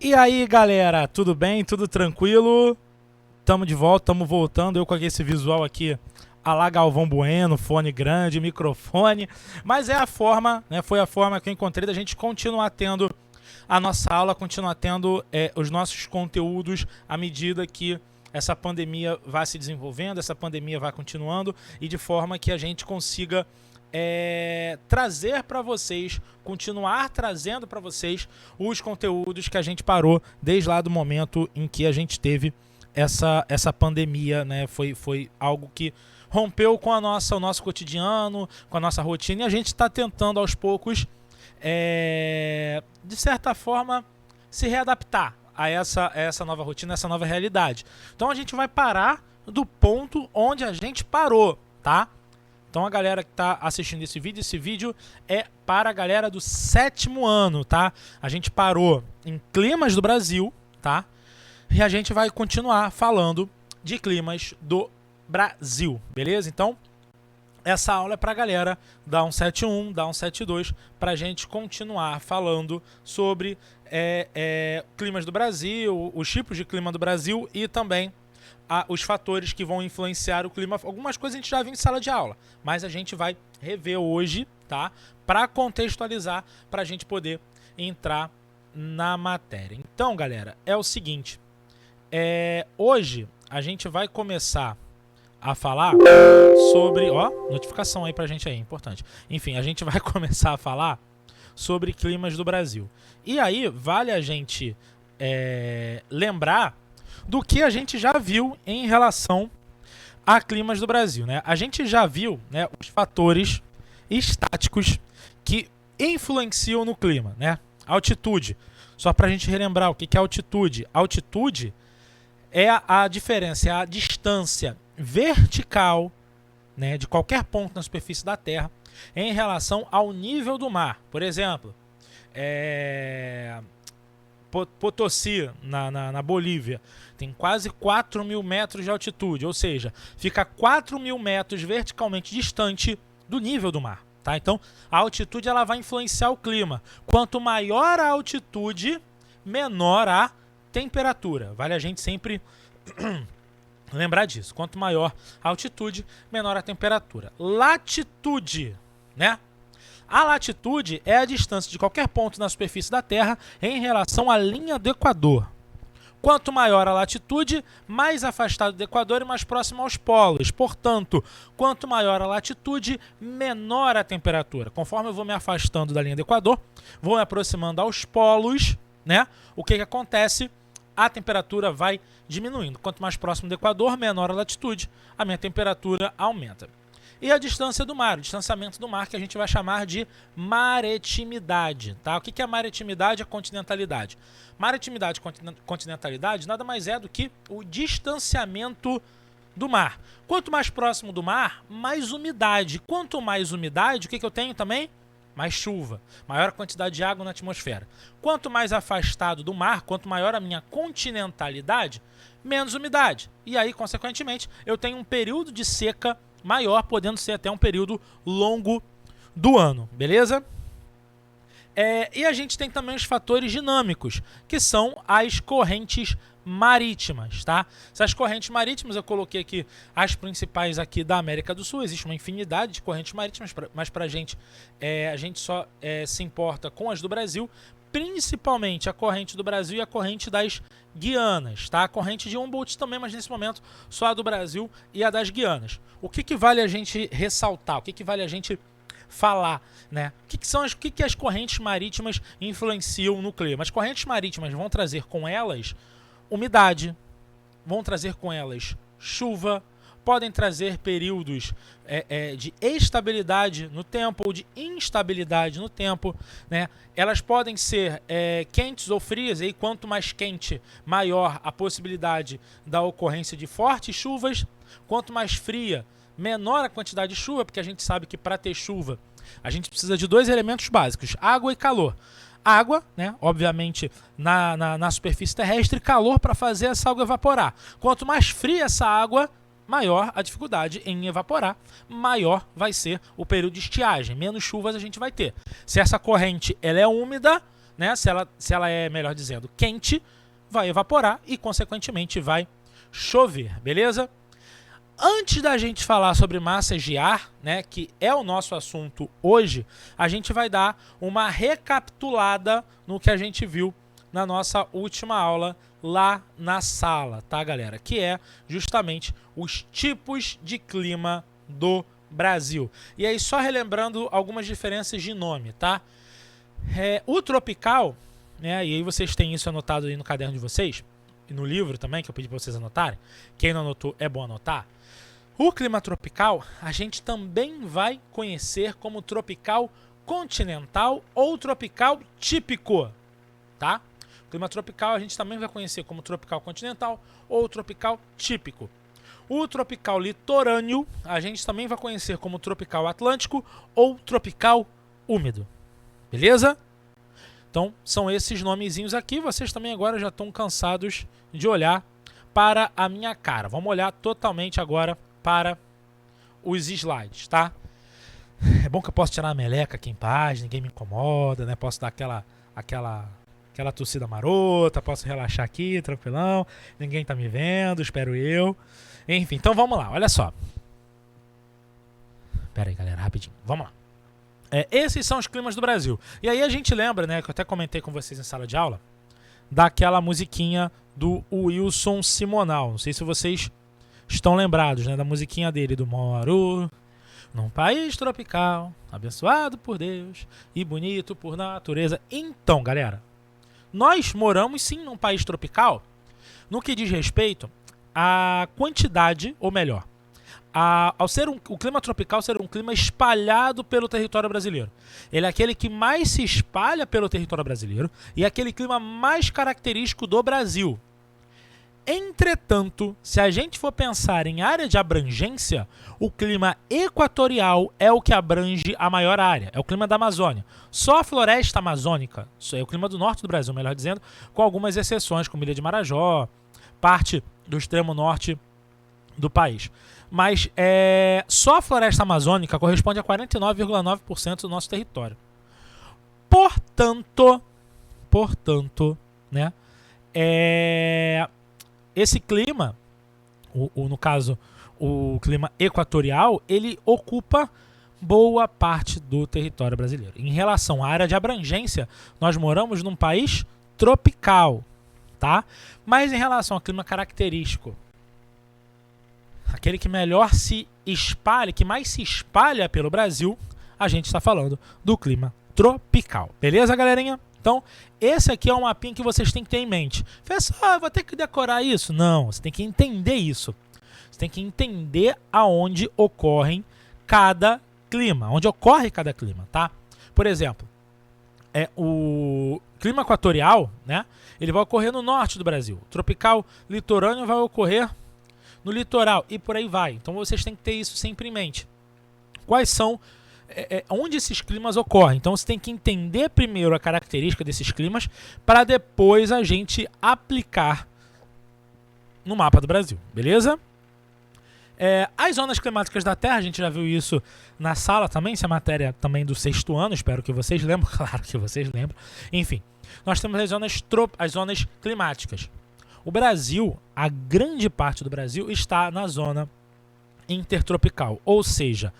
E aí, galera, tudo bem? Tudo tranquilo? Tamo de volta, tamo voltando. Eu com esse visual aqui, a lá Galvão Bueno, fone grande, microfone. Mas é a forma, né? Foi a forma que eu encontrei da gente continuar tendo a nossa aula, continuar tendo os nossos conteúdos à medida que essa pandemia vai se desenvolvendo, essa pandemia vai continuando e de forma que a gente consiga trazer para vocês, continuar trazendo para vocês os conteúdos que a gente parou desde lá do momento em que a gente teve essa pandemia, né? Foi algo que rompeu com o nosso cotidiano, com a nossa rotina, e a gente está tentando aos poucos, de certa forma, se readaptar a essa nova rotina, essa nova realidade. Então a gente vai parar do ponto onde a gente parou, tá? Então a galera que está assistindo esse vídeo é para a galera do 7º ano, tá? A gente parou em climas do Brasil, tá? E a gente vai continuar falando de climas do Brasil, beleza? Então, essa aula é para a galera da 171, da 172, para a gente continuar falando sobre climas do Brasil, os tipos de clima do Brasil e também os fatores que vão influenciar o clima. Algumas coisas a gente já viu em sala de aula, mas a gente vai rever hoje, tá? Para contextualizar, para a gente poder entrar na matéria. Então, galera, é o seguinte. Hoje a gente vai começar a falar sobre... Ó, notificação aí pra gente aí, importante. Enfim, a gente vai começar a falar sobre climas do Brasil. E aí, vale a gente lembrar do que a gente já viu em relação a climas do Brasil, né? A gente já viu, né, os fatores estáticos que influenciam no clima, né? Altitude. Só para a gente relembrar o que é altitude. Altitude é a diferença, é a distância vertical, né, de qualquer ponto na superfície da Terra em relação ao nível do mar. Por exemplo, Potosí, na Bolívia, tem quase 4.000 metros de altitude, ou seja, fica 4.000 metros verticalmente distante do nível do mar. Tá? Então, a altitude ela vai influenciar o clima. Quanto maior a altitude, menor a temperatura. Vale a gente sempre lembrar disso. Quanto maior a altitude, menor a temperatura. Latitude, né? A latitude é a distância de qualquer ponto na superfície da Terra em relação à linha do Equador. Quanto maior a latitude, mais afastado do Equador e mais próximo aos polos. Portanto, quanto maior a latitude, menor a temperatura. Conforme eu vou me afastando da linha do Equador, vou me aproximando aos polos, né? O que acontece? A temperatura vai diminuindo. Quanto mais próximo do Equador, menor a latitude, a minha temperatura aumenta. E a distância do mar, o distanciamento do mar, que a gente vai chamar de maritimidade. Tá? O que é maritimidade e continentalidade? Maritimidade e continentalidade nada mais é do que o distanciamento do mar. Quanto mais próximo do mar, mais umidade. Quanto mais umidade, o que eu tenho também? Mais chuva, maior quantidade de água na atmosfera. Quanto mais afastado do mar, quanto maior a minha continentalidade, menos umidade. E aí, consequentemente, eu tenho um período de seca maior, podendo ser até um período longo do ano, beleza? E a gente tem também os fatores dinâmicos, que são as correntes marítimas, tá? Essas correntes marítimas, eu coloquei aqui as principais aqui da América do Sul. Existe uma infinidade de correntes marítimas, mas pra gente, a gente só se importa com as do Brasil, principalmente a corrente do Brasil e a corrente das Guianas, tá? A corrente de Humboldt também, mas nesse momento só a do Brasil e a das Guianas. O que vale a gente ressaltar? O que vale a gente falar, né? O que as correntes marítimas influenciam no clima? As correntes marítimas vão trazer com elas umidade, vão trazer com elas chuva, podem trazer períodos de estabilidade no tempo ou de instabilidade no tempo, né? Elas podem ser quentes ou frias, e aí, quanto mais quente, maior a possibilidade da ocorrência de fortes chuvas. Quanto mais fria, menor a quantidade de chuva, porque a gente sabe que para ter chuva a gente precisa de dois elementos básicos, água e calor. Água, né, obviamente, na superfície terrestre, e calor para fazer essa água evaporar. Quanto mais fria essa água, maior a dificuldade em evaporar, maior vai ser o período de estiagem, menos chuvas a gente vai ter. Se essa corrente ela é úmida, né? Se ela é, melhor dizendo, quente, vai evaporar e, consequentemente, vai chover, beleza? Antes da gente falar sobre massas de ar, né, que é o nosso assunto hoje, a gente vai dar uma recapitulada no que a gente viu na nossa última aula lá na sala, tá, galera? Que é justamente os tipos de clima do Brasil. E aí, só relembrando algumas diferenças de nome, tá? O tropical, né, e aí vocês têm isso anotado aí no caderno de vocês, e no livro também, que eu pedi para vocês anotarem. Quem não anotou, é bom anotar. O clima tropical, a gente também vai conhecer como tropical continental ou tropical típico, tá? O clima tropical a gente também vai conhecer como tropical continental ou tropical típico. O tropical litorâneo a gente também vai conhecer como tropical atlântico ou tropical úmido. Beleza? Então, são esses nomezinhos aqui. Vocês também agora já estão cansados de olhar para a minha cara. Vamos olhar totalmente agora para os slides, tá? É bom que eu posso tirar a meleca aqui em paz, ninguém me incomoda, né? Posso dar aquela tossida marota, posso relaxar aqui, tranquilão. Ninguém tá me vendo, espero eu. Enfim, então vamos lá, olha só. Pera aí, galera, rapidinho. Vamos lá. Esses são os climas do Brasil. E aí a gente lembra, né, que eu até comentei com vocês em sala de aula, daquela musiquinha do Wilson Simonal. Não sei se vocês estão lembrados, né, da musiquinha dele, do Moro num país tropical, abençoado por Deus e bonito por natureza. Então, galera, nós moramos sim num país tropical no que diz respeito à quantidade, ou melhor, ao ser o clima tropical ser um clima espalhado pelo território brasileiro. Ele é aquele que mais se espalha pelo território brasileiro e é aquele clima mais característico do Brasil. Entretanto, se a gente for pensar em área de abrangência, o clima equatorial é o que abrange a maior área, é o clima da Amazônia. Só a floresta amazônica, isso é o clima do norte do Brasil, melhor dizendo, com algumas exceções, como Ilha de Marajó, parte do extremo norte do país. Mas só a floresta amazônica corresponde a 49,9% do nosso território. Portanto, né, esse clima, no caso, o clima equatorial, ele ocupa boa parte do território brasileiro. Em relação à área de abrangência, nós moramos num país tropical, tá? Mas em relação ao clima característico, aquele que melhor se espalha, que mais se espalha pelo Brasil, a gente está falando do clima tropical. Beleza, galerinha? Então, esse aqui é um mapinha que vocês têm que ter em mente. Professor, eu vou ter que decorar isso? Não, você tem que entender isso. Você tem que entender aonde ocorre cada clima, onde ocorre cada clima, tá? Por exemplo, o clima equatorial, né? Ele vai ocorrer no norte do Brasil. O tropical litorâneo vai ocorrer no litoral e por aí vai. Então vocês têm que ter isso sempre em mente. Quais são, onde esses climas ocorrem? Então você tem que entender primeiro a característica desses climas para depois a gente aplicar no mapa do Brasil, beleza? As zonas climáticas da Terra, a gente já viu isso na sala também, essa matéria também do 6º ano, espero que vocês lembrem, claro que vocês lembram. Enfim, nós temos as zonas climáticas. O Brasil, a grande parte do Brasil está na zona intertropical, ou seja,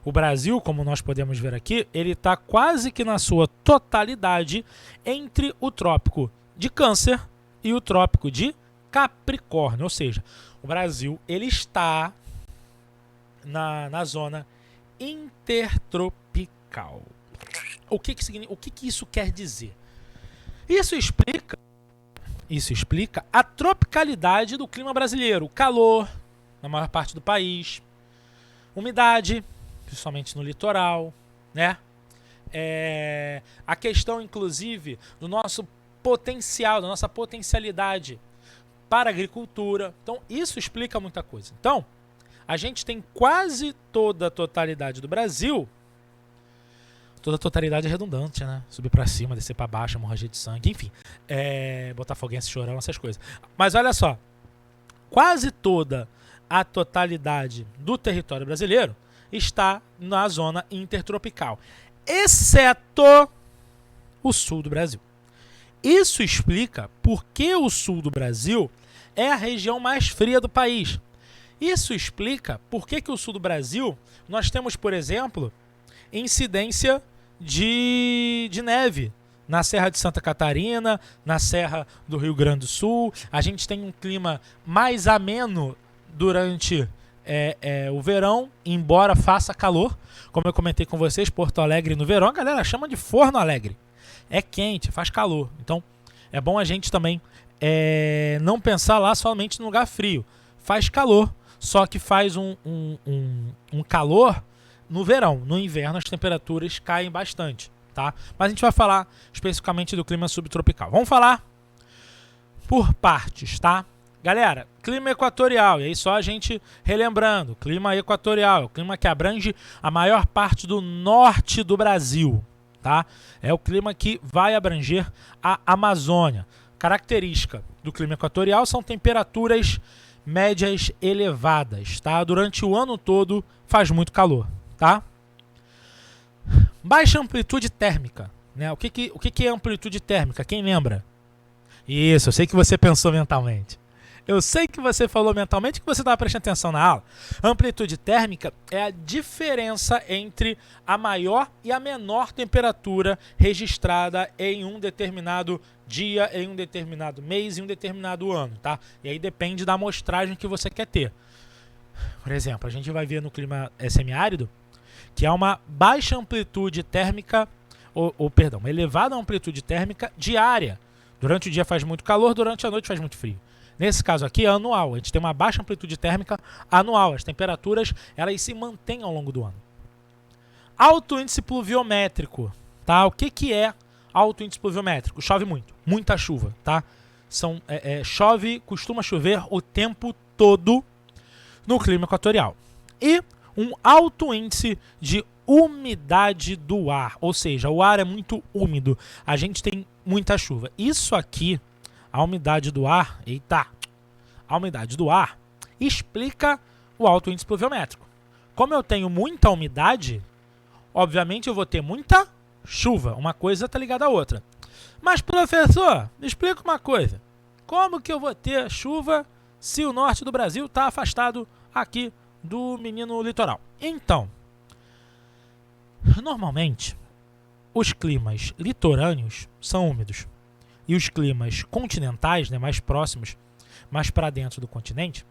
o Brasil, como nós podemos ver aqui, ele está quase que na sua totalidade entre o trópico de Câncer e o trópico de Capricórnio, ou seja, o Brasil ele está na zona intertropical. O que isso quer dizer? Isso explica a tropicalidade do clima brasileiro. Calor, na maior parte do país. Umidade, principalmente no litoral, né? A questão, inclusive, do nosso potencial, da nossa potencialidade para a agricultura. Então, isso explica muita coisa. Então, a gente tem quase toda a totalidade do Brasil. Toda a totalidade é redundante, né? Subir pra cima, descer pra baixo, hemorragia de sangue, enfim. Botafoguense, Chorão, essas coisas. Mas olha só. Quase toda a totalidade do território brasileiro está na zona intertropical. Exceto o sul do Brasil. Isso explica por que o sul do Brasil é a região mais fria do país. Isso explica por que o sul do Brasil nós temos, por exemplo, incidência de neve na Serra de Santa Catarina, na Serra do Rio Grande do Sul. A gente tem um clima mais ameno durante o verão, embora faça calor. Como eu comentei com vocês, Porto Alegre no verão, a galera chama de Forno Alegre. É quente, faz calor. Então, é bom a gente também não pensar lá somente no lugar frio. Faz calor, só que faz um calor no verão. No inverno as temperaturas caem bastante, tá? Mas a gente vai falar especificamente do clima subtropical. Vamos falar por partes, tá? Galera, clima equatorial, e aí só a gente relembrando, clima equatorial, o clima que abrange a maior parte do norte do Brasil, tá? É o clima que vai abranger a Amazônia. Característica do clima equatorial são temperaturas médias elevadas, tá? Durante o ano todo faz muito calor, tá? Baixa amplitude térmica, né? O que é amplitude térmica? Quem lembra? Isso, eu sei que você pensou mentalmente. Eu sei que você falou mentalmente que você estava prestando atenção na aula. Amplitude térmica é a diferença entre a maior e a menor temperatura registrada em um determinado dia, em um determinado mês, em um determinado ano, tá? E aí depende da amostragem que você quer ter. Por exemplo, a gente vai ver no clima semiárido que há uma baixa amplitude térmica, uma elevada amplitude térmica diária. Durante o dia faz muito calor, durante a noite faz muito frio. Nesse caso aqui é anual, a gente tem uma baixa amplitude térmica anual, as temperaturas elas se mantêm ao longo do ano. Alto índice pluviométrico, tá? O que é alto índice pluviométrico? Chove muito, muita chuva, tá? Costuma chover o tempo todo no clima equatorial. E um alto índice de umidade do ar, ou seja, o ar é muito úmido, a gente tem muita chuva. Isso aqui, a umidade do ar, a umidade do ar explica o alto índice pluviométrico. Como eu tenho muita umidade, obviamente eu vou ter muita chuva. Uma coisa está ligada à outra. Mas, professor, me explica uma coisa. Como que eu vou ter chuva se o norte do Brasil está afastado aqui do menino litoral? Então, normalmente, os climas litorâneos são úmidos. E os climas continentais, né, mais próximos, mais para dentro do continente,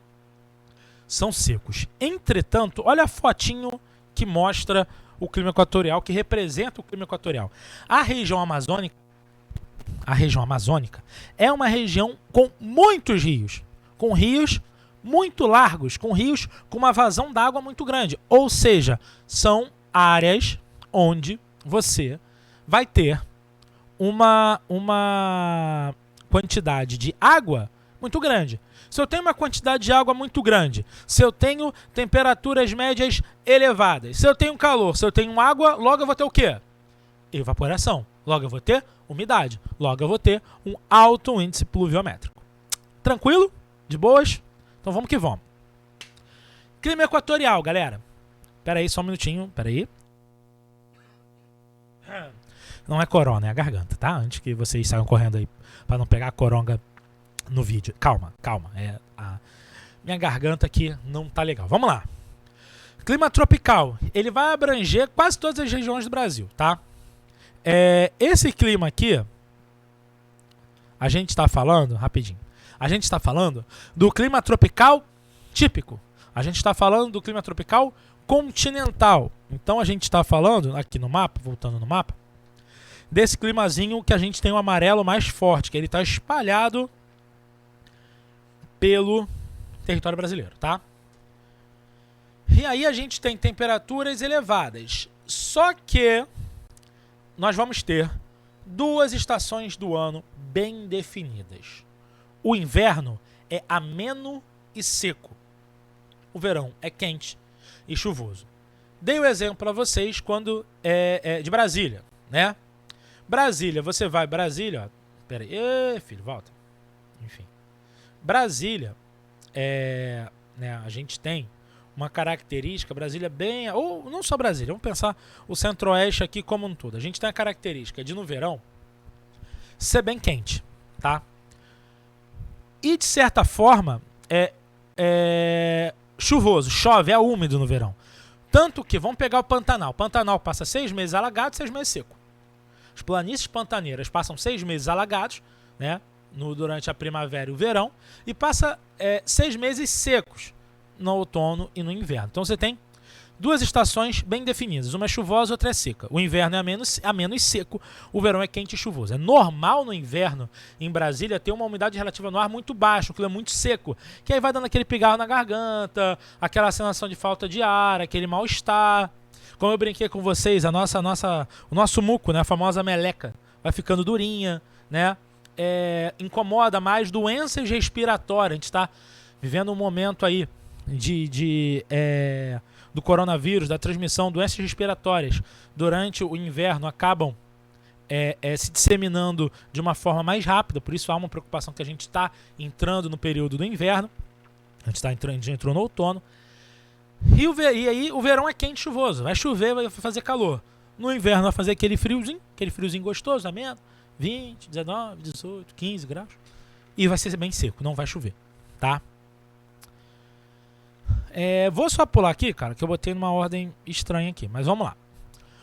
são secos. Entretanto, olha a fotinho que mostra o clima equatorial, que representa o clima equatorial. A região amazônica é uma região com muitos rios, com rios muito largos, com rios com uma vazão d'água muito grande. Ou seja, são áreas onde você vai ter uma quantidade de água muito grande. Se eu tenho uma quantidade de água muito grande, se eu tenho temperaturas médias elevadas, se eu tenho calor, se eu tenho água, logo eu vou ter o quê? Evaporação. Logo eu vou ter umidade. Logo eu vou ter um alto índice pluviométrico. Tranquilo? De boas? Então vamos que vamos. Clima equatorial, galera. Pera aí, só um minutinho. Pera aí. Não é corona, é a garganta, tá? Antes que vocês saiam correndo aí para não pegar a coronga no vídeo. Calma. Minha garganta aqui não tá legal. Vamos lá. Clima tropical. Ele vai abranger quase todas as regiões do Brasil, tá? Esse clima aqui, a gente está falando, rapidinho, a gente está falando do clima tropical típico. A gente está falando do clima tropical continental. Então a gente está falando, aqui no mapa, voltando no mapa, desse climazinho que a gente tem o amarelo mais forte, que ele está espalhado pelo território brasileiro, tá? E aí a gente tem temperaturas elevadas. Só que nós vamos ter duas estações do ano bem definidas. O inverno é ameno e seco. O verão é quente e chuvoso. Dei o exemplo para vocês quando de Brasília, né? Brasília, você vai Brasília, ó, pera aí, filho, volta. Enfim, Brasília, né, a gente tem uma característica, Brasília bem, ou não só Brasília, vamos pensar o centro-oeste aqui como um todo. A gente tem a característica de no verão ser bem quente, tá? E de certa forma é chuvoso, chove, é úmido no verão. Tanto que, vamos pegar o Pantanal. O Pantanal passa 6 meses alagado e 6 meses seco. As planícies pantaneiras passam 6 meses alagados, né, durante a primavera e o verão, e passa 6 meses secos no outono e no inverno. Então você tem duas estações bem definidas. Uma é chuvosa, outra é seca. O inverno é ameno e seco. O verão é quente e chuvoso. É normal no inverno, em Brasília, ter uma umidade relativa no ar muito baixa, um clima muito seco, que aí vai dando aquele pigarro na garganta, aquela sensação de falta de ar, aquele mal-estar. Como eu brinquei com vocês, o nosso muco, né, a famosa meleca, vai ficando durinha, né? Incomoda mais doenças respiratórias. A gente está vivendo um momento aí do coronavírus, da transmissão, doenças respiratórias durante o inverno acabam se disseminando de uma forma mais rápida, por isso há uma preocupação que a gente está entrando no período do inverno, a gente entrou no outono, e aí o verão é quente e chuvoso, vai chover, vai fazer calor. No inverno vai fazer aquele friozinho gostoso, ameno, 20, 19, 18, 15 graus, e vai ser bem seco, não vai chover, tá? Vou só pular aqui, cara, que eu botei numa ordem estranha aqui, mas vamos lá.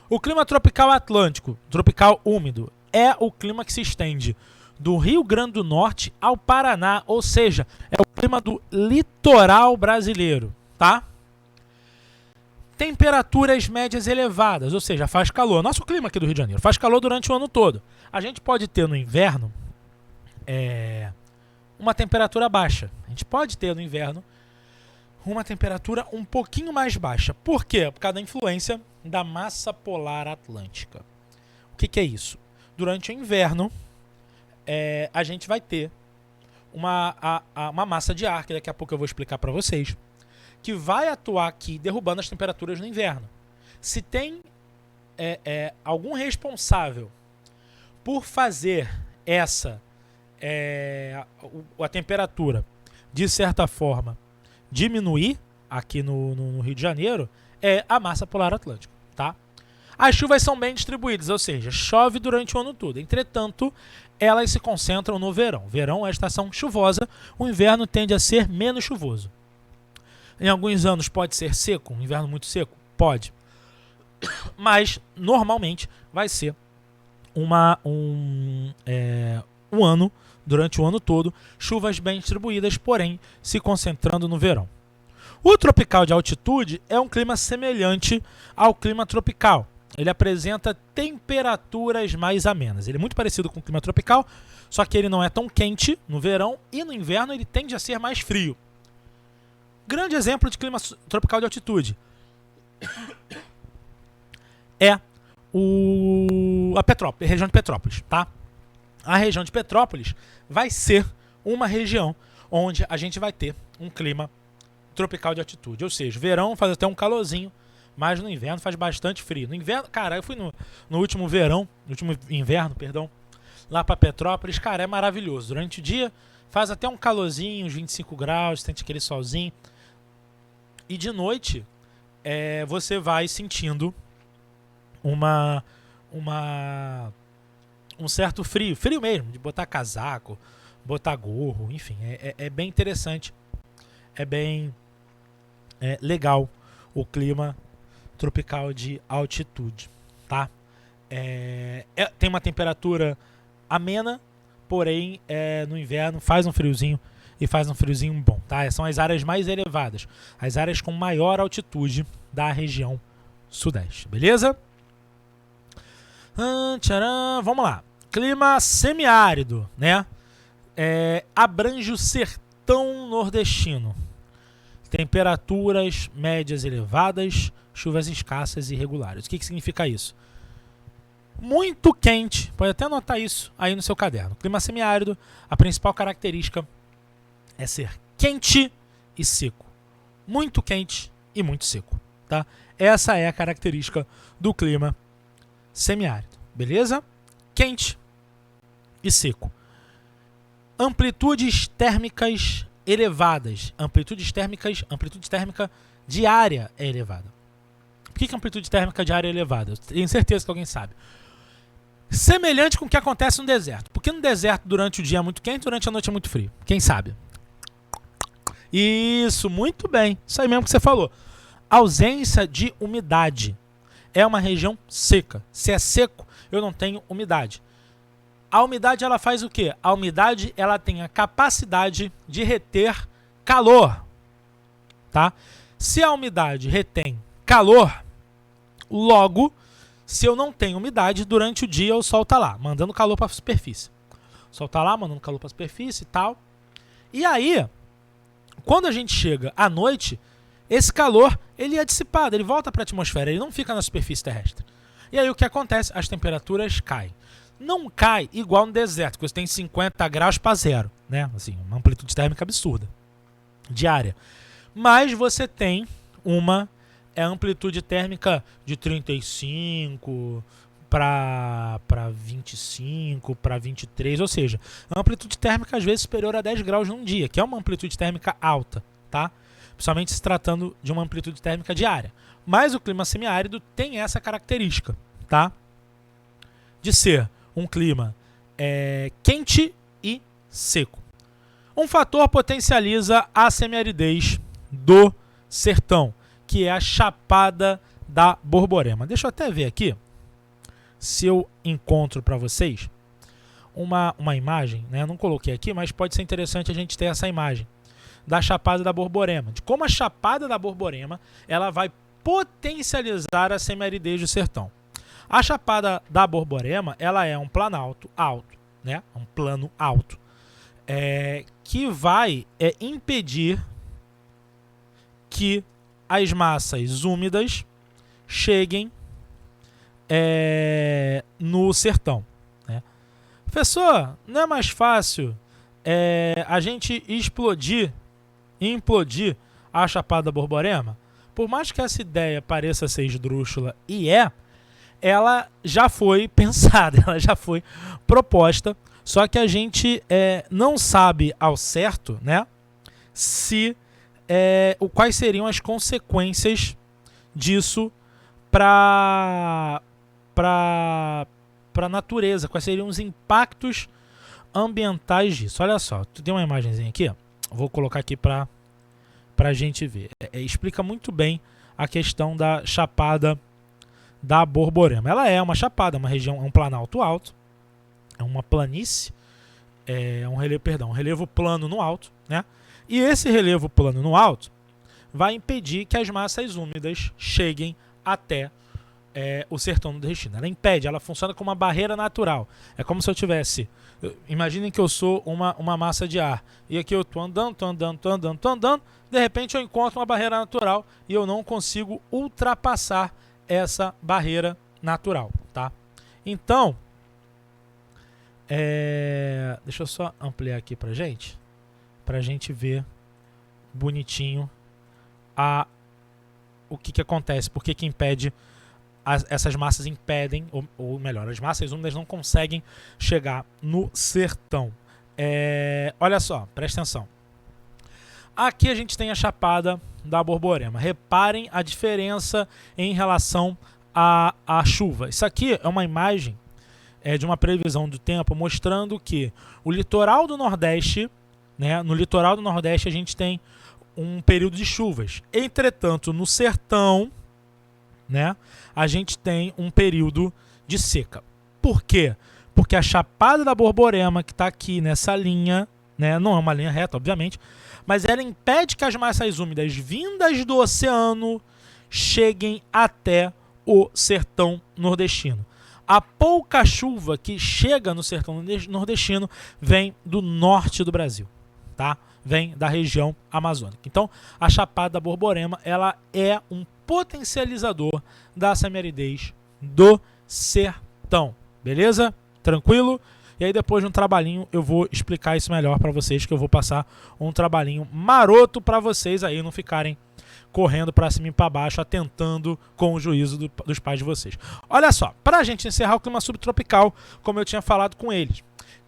O clima tropical atlântico, tropical úmido, é o clima que se estende do Rio Grande do Norte ao Paraná, ou seja, é o clima do litoral brasileiro, tá? Temperaturas médias elevadas, ou seja, faz calor. Nosso clima aqui do Rio de Janeiro faz calor durante o ano todo. A gente pode ter no inverno uma temperatura baixa. A gente pode ter no inverno uma temperatura um pouquinho mais baixa. Por quê? Por causa da influência da massa polar atlântica. O que é isso? Durante o inverno, a gente vai ter uma massa de ar, que daqui a pouco eu vou explicar para vocês, que vai atuar aqui derrubando as temperaturas no inverno. Se tem algum responsável por fazer a temperatura, de certa forma, diminuir aqui no Rio de Janeiro, é a massa polar atlântica, tá? As chuvas são bem distribuídas, ou seja, chove durante o ano todo. Entretanto, elas se concentram no verão. Verão é a estação chuvosa, o inverno tende a ser menos chuvoso. Em alguns anos pode ser seco, um inverno muito seco? Pode. Mas, normalmente, vai ser um ano, durante o ano todo, chuvas bem distribuídas, porém, se concentrando no verão. O tropical de altitude é um clima semelhante ao clima tropical. Ele apresenta temperaturas mais amenas. Ele é muito parecido com o clima tropical, só que ele não é tão quente no verão e no inverno ele tende a ser mais frio. Grande exemplo de clima tropical de altitude é a região de Petrópolis, tá? A região de Petrópolis vai ser uma região onde a gente vai ter um clima tropical de altitude. Ou seja, verão faz até um calorzinho, mas no inverno faz bastante frio. No inverno, cara, eu fui no último inverno, lá para Petrópolis, cara, é maravilhoso. Durante o dia faz até um calorzinho, uns 25 graus, sente aquele solzinho. E de noite, você vai sentindo um certo frio mesmo, de botar casaco, botar gorro, enfim, é bem interessante, é bem legal o clima tropical de altitude, tá? Tem uma temperatura amena, porém no inverno faz um friozinho e faz um friozinho bom, tá? São as áreas mais elevadas, as áreas com maior altitude da região sudeste, beleza? Vamos lá. Clima semiárido, né? Abrange o sertão nordestino. Temperaturas médias elevadas, chuvas escassas e irregulares. O que significa isso? Muito quente, pode até anotar isso aí no seu caderno. Clima semiárido, a principal característica é ser quente e seco. Muito quente e muito seco, tá? Essa é a característica do clima semiárido, beleza? Quente e seco. Amplitudes térmicas elevadas. Amplitude térmica diária é elevada. Por que a amplitude térmica diária é elevada? Eu tenho certeza que alguém sabe. Semelhante com o que acontece no deserto. Porque no deserto, durante o dia é muito quente, durante a noite é muito frio. Quem sabe? Isso, muito bem. Isso aí mesmo que você falou. Ausência de umidade. É uma região seca. Se é seco, eu não tenho umidade. A umidade, ela faz o quê? A umidade, ela tem a capacidade de reter calor. Tá? Se a umidade retém calor, logo, se eu não tenho umidade, durante o dia o sol está lá, mandando calor para a superfície. O sol está lá, mandando calor para a superfície e tal. E aí, quando a gente chega à noite, esse calor ele é dissipado, ele volta para a atmosfera, ele não fica na superfície terrestre. E aí o que acontece? As temperaturas caem. Não cai igual no deserto, que você tem 50 graus para zero, né? Assim, uma amplitude térmica absurda, diária. Mas você tem uma amplitude térmica de 35 para 25, para 23, ou seja, uma amplitude térmica às vezes superior a 10 graus num dia, que é uma amplitude térmica alta, tá? Principalmente se tratando de uma amplitude térmica diária. Mas o clima semiárido tem essa característica, tá? De ser um clima quente e seco. Um fator potencializa a semiaridez do sertão, que é a Chapada da Borborema. Deixa eu até ver aqui se eu encontro para vocês uma imagem, né? Eu não coloquei aqui, mas pode ser interessante a gente ter essa imagem da Chapada da Borborema, de como a Chapada da Borborema ela vai potencializar a semiaridez do sertão. A Chapada da Borborema ela é um planalto alto, né? Um plano alto, que vai impedir que as massas úmidas cheguem no sertão, né? Professor, não é mais fácil a gente implodir a Chapada da Borborema? Por mais que essa ideia pareça ser esdrúxula, ela já foi pensada, ela já foi proposta, só que a gente não sabe ao certo, né, se quais seriam as consequências disso para a natureza, quais seriam os impactos ambientais disso. Olha só, tu tem uma imagenzinha aqui, ó. Vou colocar aqui para a gente ver. Explica muito bem a questão da Chapada da Borborema. Ela é uma chapada, uma região, é um planalto alto, é uma planície, um relevo plano no alto, né? E esse relevo plano no alto vai impedir que as massas úmidas cheguem até o sertão nordestino. Ela impede, ela funciona como uma barreira natural. É como se eu tivesse... Imaginem que eu sou uma massa de ar. E aqui eu estou andando, de repente eu encontro uma barreira natural e eu não consigo ultrapassar essa barreira natural, tá? Então, deixa eu só ampliar aqui pra gente ver bonitinho o que acontece, por que impede, essas massas impedem, ou melhor, as massas úmidas não conseguem chegar no sertão. Olha só, presta atenção. Aqui a gente tem a Chapada da Borborema. Reparem a diferença em relação à chuva. Isso aqui é uma imagem de uma previsão do tempo mostrando que o litoral do Nordeste, né, no litoral do Nordeste a gente tem um período de chuvas. Entretanto, no sertão, né, a gente tem um período de seca. Por quê? Porque a Chapada da Borborema, que está aqui nessa linha, né, não é uma linha reta, obviamente, mas ela impede que as massas úmidas vindas do oceano cheguem até o sertão nordestino. A pouca chuva que chega no sertão nordestino vem do norte do Brasil, tá? Vem da região amazônica. Então, a Chapada da Borborema ela é um potencializador da semiaridez do sertão. Beleza? Tranquilo? E aí depois de um trabalhinho eu vou explicar isso melhor para vocês, que eu vou passar um trabalhinho maroto para vocês aí não ficarem correndo para cima e para baixo, atentando com o juízo dos pais de vocês. Olha só, para a gente encerrar o clima subtropical, como eu tinha falado com eles.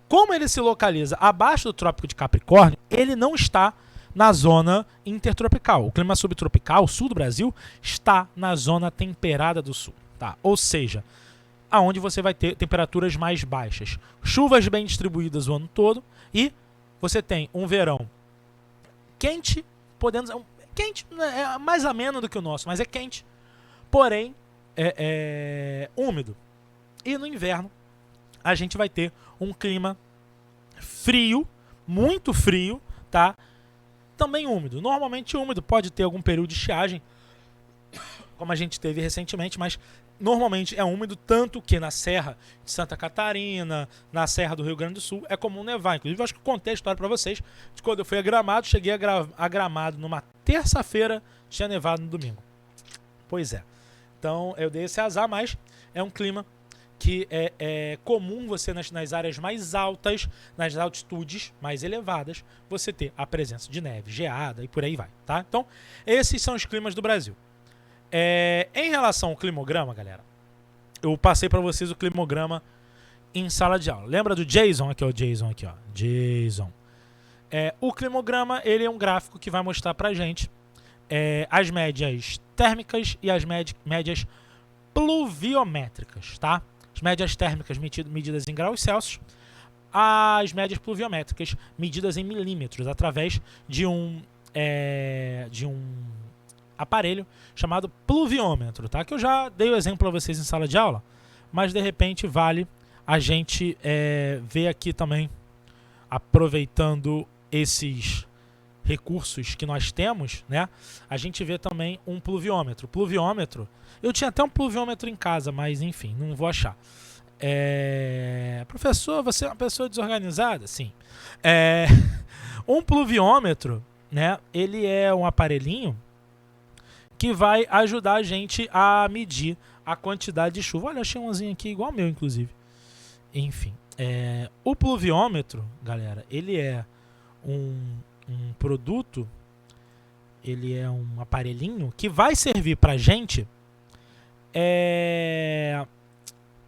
Como ele se localiza abaixo do Trópico de Capricórnio, ele não está na zona intertropical. O clima subtropical, o sul do Brasil, está na zona temperada do sul. Tá? Ou seja, aonde você vai ter temperaturas mais baixas. Chuvas bem distribuídas o ano todo e você tem um verão quente, quente, é mais ameno do que o nosso, mas é quente, porém úmido. E no inverno a gente vai ter um clima frio, muito frio, tá? Também úmido. Normalmente úmido, pode ter algum período de estiagem, como a gente teve recentemente, mas normalmente é úmido, tanto que na Serra de Santa Catarina, na Serra do Rio Grande do Sul, é comum nevar. Inclusive, eu acho que eu contei a história para vocês de quando eu fui a Gramado, cheguei a Gramado numa terça-feira, tinha nevado no domingo. Pois é. Então, eu dei esse azar, mas é um clima que é comum você nas áreas mais altas, nas altitudes mais elevadas, você ter a presença de neve, geada e por aí vai, tá? Então, esses são os climas do Brasil. Em relação ao climograma, galera, eu passei para vocês o climograma em sala de aula. Lembra do Jason? Aqui, ó, Jason aqui, ó. Jason. O climograma, ele é um gráfico que vai mostrar pra gente as médias térmicas e as médias pluviométricas, tá? As médias térmicas medidas em graus Celsius, as médias pluviométricas medidas em milímetros através de um aparelho chamado pluviômetro, tá? Que eu já dei o exemplo para vocês em sala de aula, mas de repente vale a gente ver aqui também, aproveitando esses recursos que nós temos, né? A gente vê também um pluviômetro. Pluviômetro, eu tinha até um pluviômetro em casa, mas enfim, não vou achar. Professor, você é uma pessoa desorganizada? Sim. Um pluviômetro, né? Ele é um aparelhinho que vai ajudar a gente a medir a quantidade de chuva. Olha, achei umzinho aqui igual ao meu, inclusive. Enfim, o pluviômetro, galera, ele é um produto, ele é um aparelhinho que vai servir pra gente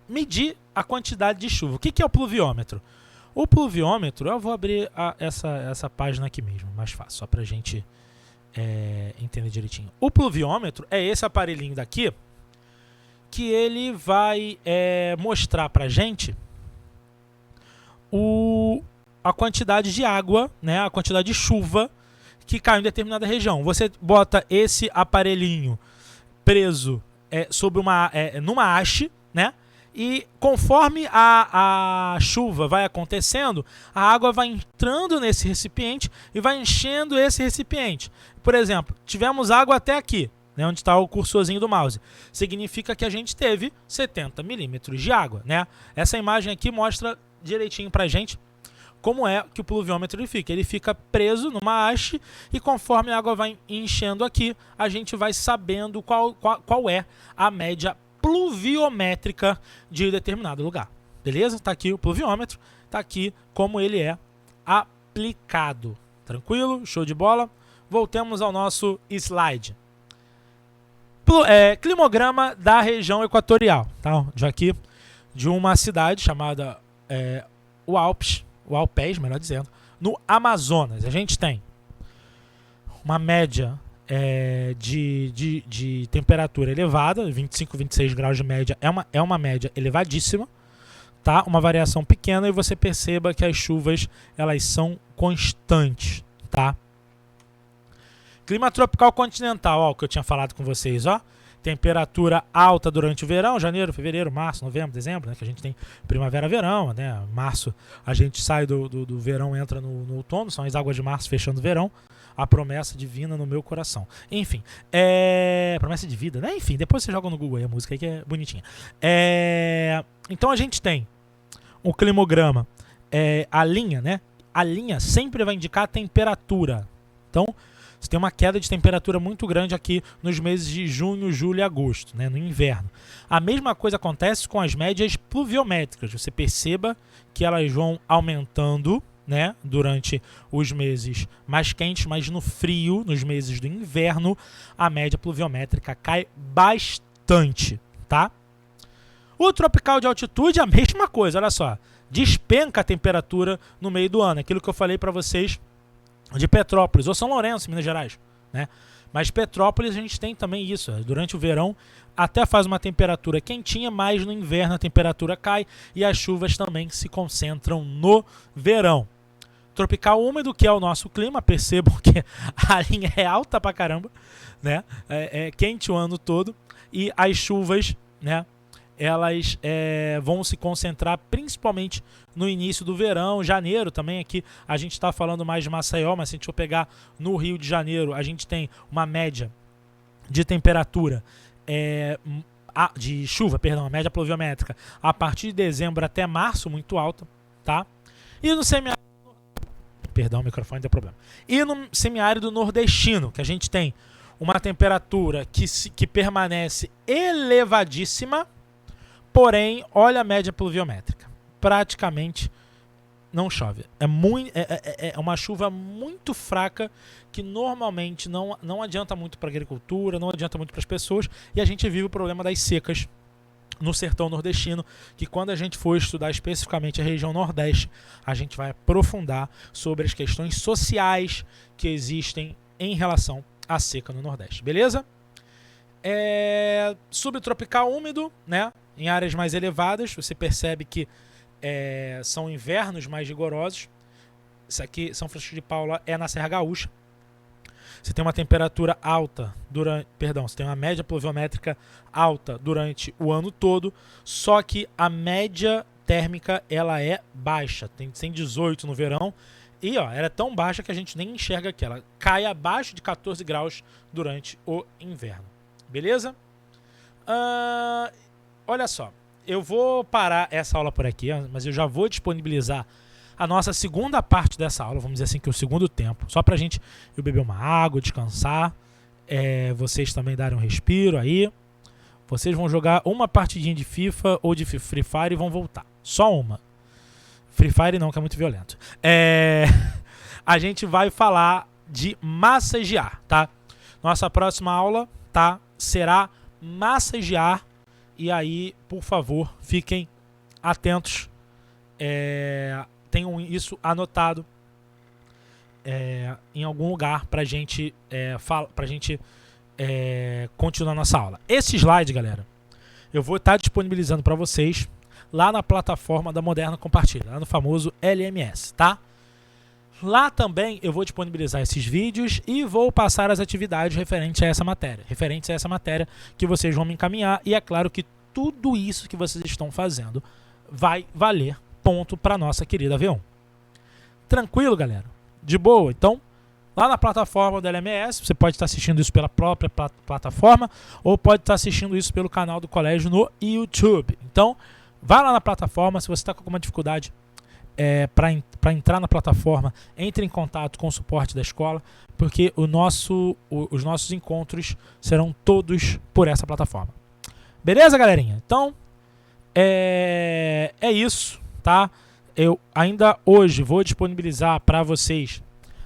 medir a quantidade de chuva. O que é o pluviômetro? O pluviômetro, eu vou abrir essa página aqui mesmo, mais fácil, só pra gente entender direitinho. O pluviômetro é esse aparelhinho daqui que ele vai mostrar pra gente a quantidade de água, né, a quantidade de chuva que caiu em determinada região. Você bota esse aparelhinho preso sobre numa haste, né? E conforme a chuva vai acontecendo, a água vai entrando nesse recipiente e vai enchendo esse recipiente. Por exemplo, tivemos água até aqui, né, onde está o cursorzinho do mouse. Significa que a gente teve 70 milímetros de água, né? Essa imagem aqui mostra direitinho pra gente como é que o pluviômetro ele fica. Ele fica preso numa haste e conforme a água vai enchendo aqui, a gente vai sabendo qual é a média pluviométrica de determinado lugar. Beleza? Tá aqui o pluviômetro, tá aqui como ele é aplicado. Tranquilo? Show de bola? Voltemos ao nosso slide. Climograma da região equatorial, tá? Já aqui de uma cidade chamada Alpes, melhor dizendo, no Amazonas. A gente tem uma média de temperatura elevada, 25, 26 graus de média, é uma média elevadíssima, tá? Uma variação pequena e você perceba que as chuvas elas são constantes, tá? Clima tropical continental, ó, o que eu tinha falado com vocês, ó. Temperatura alta durante o verão, janeiro, fevereiro, março, novembro, dezembro, né? Que a gente tem primavera, verão, né? Março a gente sai do verão, entra no outono, são as águas de março fechando o verão. A promessa divina no meu coração. Enfim, promessa de vida, né? Enfim, depois você joga no Google aí a música aí que é bonitinha. Então a gente tem o climograma, a linha, né? A linha sempre vai indicar a temperatura. Então, você tem uma queda de temperatura muito grande aqui nos meses de junho, julho e agosto, né, no inverno. A mesma coisa acontece com as médias pluviométricas. Você perceba que elas vão aumentando, né, durante os meses mais quentes, mas no frio, nos meses do inverno, a média pluviométrica cai bastante, tá? O tropical de altitude é a mesma coisa, olha só. Despenca a temperatura no meio do ano. Aquilo que eu falei para vocês de Petrópolis ou São Lourenço, Minas Gerais, né? Mas Petrópolis a gente tem também isso. Durante o verão até faz uma temperatura quentinha, mas no inverno a temperatura cai e as chuvas também se concentram no verão. Tropical úmido, que é o nosso clima, percebam que a linha é alta pra caramba, né? É quente o ano todo e as chuvas, né? Elas vão se concentrar principalmente no início do verão, janeiro também. Aqui a gente está falando mais de Maceió, mas se a gente for pegar no Rio de Janeiro, a gente tem uma média de temperatura, de chuva, perdão, a média pluviométrica, a partir de dezembro até março, muito alta, tá? E no semiárido, perdão, o microfone deu problema. E no semiárido nordestino, que a gente tem uma temperatura que permanece elevadíssima, porém, olha a média pluviométrica. Praticamente não chove. É uma chuva muito fraca que normalmente não adianta muito para a agricultura, não adianta muito para as pessoas. E a gente vive o problema das secas no sertão nordestino, que quando a gente for estudar especificamente a região nordeste, a gente vai aprofundar sobre as questões sociais que existem em relação à seca no Nordeste. Beleza? Subtropical úmido, né? Em áreas mais elevadas, você percebe que são invernos mais rigorosos. Isso aqui, São Francisco de Paula, é na Serra Gaúcha. Você tem uma temperatura alta você tem uma média pluviométrica alta durante o ano todo, só que a média térmica ela é baixa, tem 18 no verão, e ela é tão baixa que a gente nem enxerga que ela cai abaixo de 14 graus durante o inverno. Beleza? Olha só, eu vou parar essa aula por aqui, mas eu já vou disponibilizar a nossa segunda parte dessa aula, vamos dizer assim, que é o segundo tempo, só pra gente beber uma água, descansar, vocês também darem um respiro aí. Vocês vão jogar uma partidinha de FIFA ou de Free Fire e vão voltar. Só uma. Free Fire não, que é muito violento. A gente vai falar de massagear, tá? Nossa próxima aula, tá? Será massagear. E aí, por favor, fiquem atentos. Tenham isso anotado em algum lugar pra gente continuar nossa aula. Esse slide, galera, eu vou estar disponibilizando para vocês lá na plataforma da Moderna Compartilha, lá no famoso LMS, tá? Lá também eu vou disponibilizar esses vídeos e vou passar as atividades referentes a essa matéria que vocês vão me encaminhar, e é claro que tudo isso que vocês estão fazendo vai valer ponto para nossa querida V1. Tranquilo, galera? De boa? Então, lá na plataforma do LMS, você pode estar assistindo isso pela própria plataforma ou pode estar assistindo isso pelo canal do colégio no YouTube. Então, vá lá na plataforma. Se você está com alguma dificuldade para entrar na plataforma, entre em contato com o suporte da escola, porque os nossos encontros serão todos por essa plataforma. Beleza, galerinha? Então, é isso, tá? Eu ainda hoje vou disponibilizar para vocês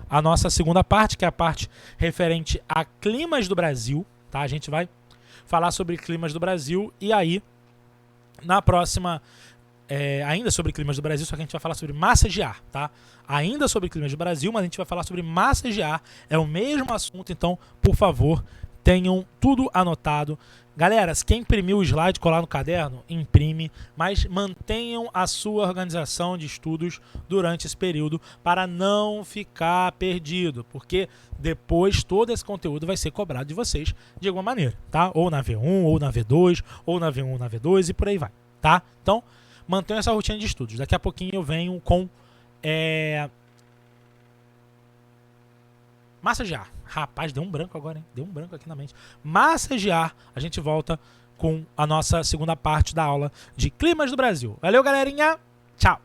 a nossa segunda parte, que é a parte referente a climas do Brasil, tá? A gente vai falar sobre climas do Brasil e aí, na próxima, ainda sobre climas do Brasil, só que a gente vai falar sobre massagear, tá? Ainda sobre climas do Brasil, mas a gente vai falar sobre massagear, é o mesmo assunto, então, por favor, tenham tudo anotado. Galera, quem imprimiu o slide, colar no caderno, imprime, mas mantenham a sua organização de estudos durante esse período para não ficar perdido, porque depois todo esse conteúdo vai ser cobrado de vocês de alguma maneira, tá? Ou na V1, ou na V2, ou na V1, ou na V2 e por aí vai, tá? Então, mantenham essa rotina de estudos. Daqui a pouquinho eu venho com massagear. Rapaz, deu um branco agora, hein? Deu um branco aqui na mente. Massagear. A gente volta com a nossa segunda parte da aula de climas do Brasil. Valeu, galerinha. Tchau.